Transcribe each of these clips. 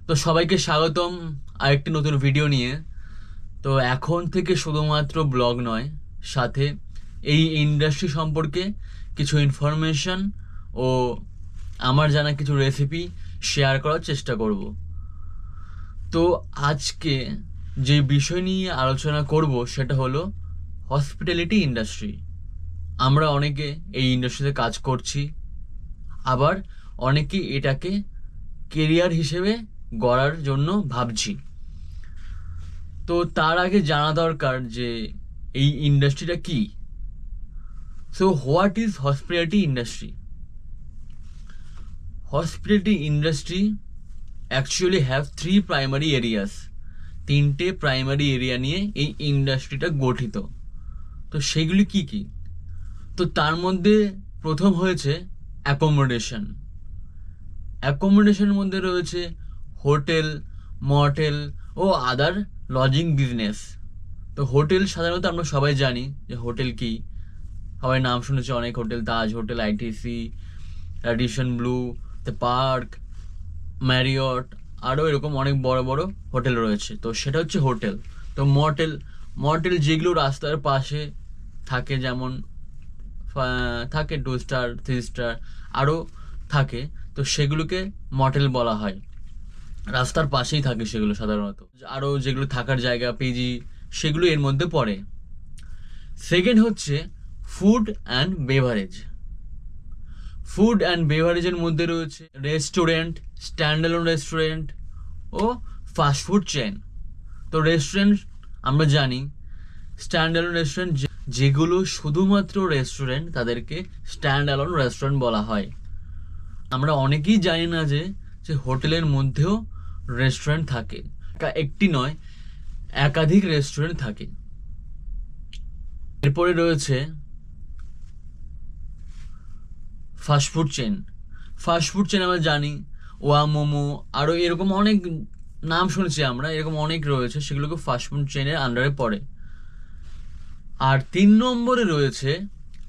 তো সবাইকে স্বাগতম আরেকটি নতুন ভিডিও নিয়ে। তো এখন থেকে শুধুমাত্র ব্লগ নয়, সাথে এই ইন্ডাস্ট্রি সম্পর্কে কিছু ইনফরমেশন ও আমার জানা কিছু রেসিপি শেয়ার করার চেষ্টা করব। তো আজকে যে বিষয় নিয়ে আলোচনা করব সেটা হলো হসপিটালিটি ইন্ডাস্ট্রি। আমরা অনেকে এই ইন্ডাস্ট্রিতে কাজ করছি, আবার অনেকে এটাকে কেরিয়ার হিসেবে গড়ার জন্য ভাবছি। তো তার আগে জানা দরকার যে এই ইন্ডাস্ট্রিটা কি। So what is hospitality industry? Hospitality industry actually have three primary areas. তিনটে প্রাইমারি এরিয়া নিয়ে এই ইন্ডাস্ট্রিটা গঠিত। তো সেগুলি কি কি? তো তার মধ্যে প্রথম হয়েছে অ্যাকোমোডেশন। অ্যাকোমোডেশনের মধ্যে রয়েছে হোটেল, মটেল ও আদার লজিং বিজনেস। তো হোটেল সাধারণত আমরা সবাই জানি যে হোটেল কি, সবাই নাম শুনেছে অনেক hotel, Taj hotel, ITC, Radisson Blu, the park, Marriott, আরও এরকম অনেক বড় বড় হোটেল রয়েছে। তো সেটা হচ্ছে হোটেল। তো মটেল, মটেল যেগুলো রাস্তার পাশে থাকে, যেমন থাকে 2 স্টার, 3 স্টার, আরও থাকে, তো সেগুলোকে মটেল বলা হয়। রাস্তার পাশেই থাকে সেগুলো সাধারণত। আরও যেগুলো থাকার জায়গা, পিজি, সেগুলো এর মধ্যে পড়ে। সেকেন্ড হচ্ছে food and beverage. Food and বেভারেজের মধ্যে রয়েছে রেস্টুরেন্ট, স্ট্যান্ডঅ্যালোন রেস্টুরেন্ট ও ফাস্টফুড চেন। তো রেস্টুরেন্ট আমরা জানি, স্ট্যান্ডঅ্যালোন রেস্টুরেন্ট যেগুলো শুধুমাত্র রেস্টুরেন্ট, তাদেরকে স্ট্যান্ডঅ্যালোন রেস্টুরেন্ট বলা হয়। আমরা অনেকেই জানি না যে হোটেলের মধ্যেও রেস্টুরেন্ট থাকে, একটি নয় একাধিক রেস্টুরেন্ট থাকে। এরপরে রয়েছে ফাস্টফুড চেন। ফাস্টফুড চেন আমরা জানি ওয়া মোমো, আরও এরকম অনেক নাম শুনেছি আমরা, এরকম অনেক রয়েছে, সেগুলোকে ফাস্টফুড চেনের আন্ডারে পড়ে। আর 3 নম্বরে রয়েছে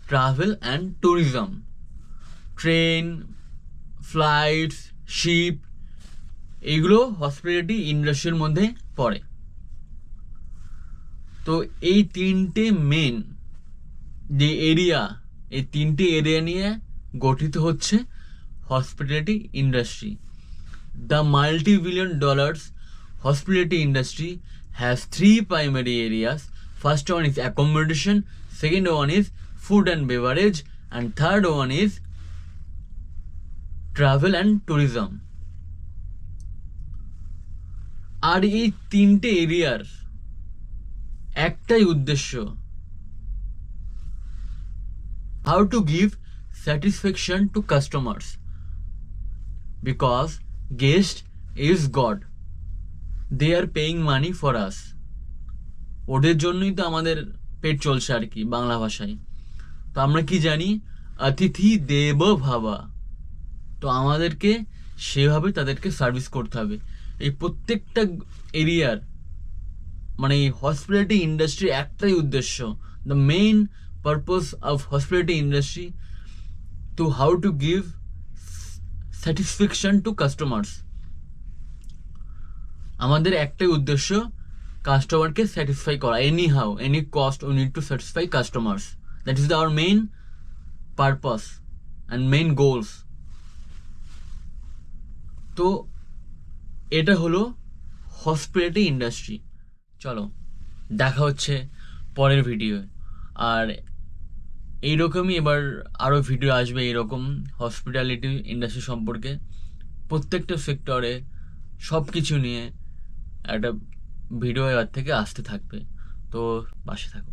travel and tourism. Train, flights, ship, এইগুলো হসপিটালিটি ইন্ডাস্ট্রির মধ্যে পড়ে। তো এই তিনটে মেন যে এরিয়া, এই তিনটে এরিয়া নিয়ে গঠিত হচ্ছে hospitality industry. The multi-billion dollars hospitality industry has three primary areas. First one is accommodation, second one is food and beverage, and third one is travel and tourism. আর এই তিনটে এরিয়ার একটাই উদ্দেশ্য, how to give satisfaction to customers, because guest is God, they are paying money for us. ওদের জন্যই তো আমাদের পেট চলছে আর কি, বাংলা ভাষায়। তো আমরা কি জানি, অতিথি দেব ভাবা। তো আমাদেরকে সেভাবে তাদেরকে সার্ভিস করতে হবে। এই প্রত্যেকটা এরিয়ার মানে এই হসপিটালিটি ইন্ডাস্ট্রি একটাই উদ্দেশ্য, the main purpose of hospitality industry to how to give satisfaction to customers. আমাদের একটাই উদ্দেশ্য, কাস্টমারকে স্যাটিসফাই করা। Anyhow, any cost, we need to satisfy customers. That is our main purpose and main goals. তো এটা হলো hospitality industry. চলো, দেখা হচ্ছে পরের ভিডিও। আর এইরকমই এবার আরও ভিডিও আসবে এইরকম হসপিটালিটি ইন্ডাস্ট্রি সম্পর্কে, প্রত্যেকটা সেক্টরে সব কিছু নিয়ে একটা ভিডিও এবার থেকে আসতে থাকবে। তো পাশে থাকো।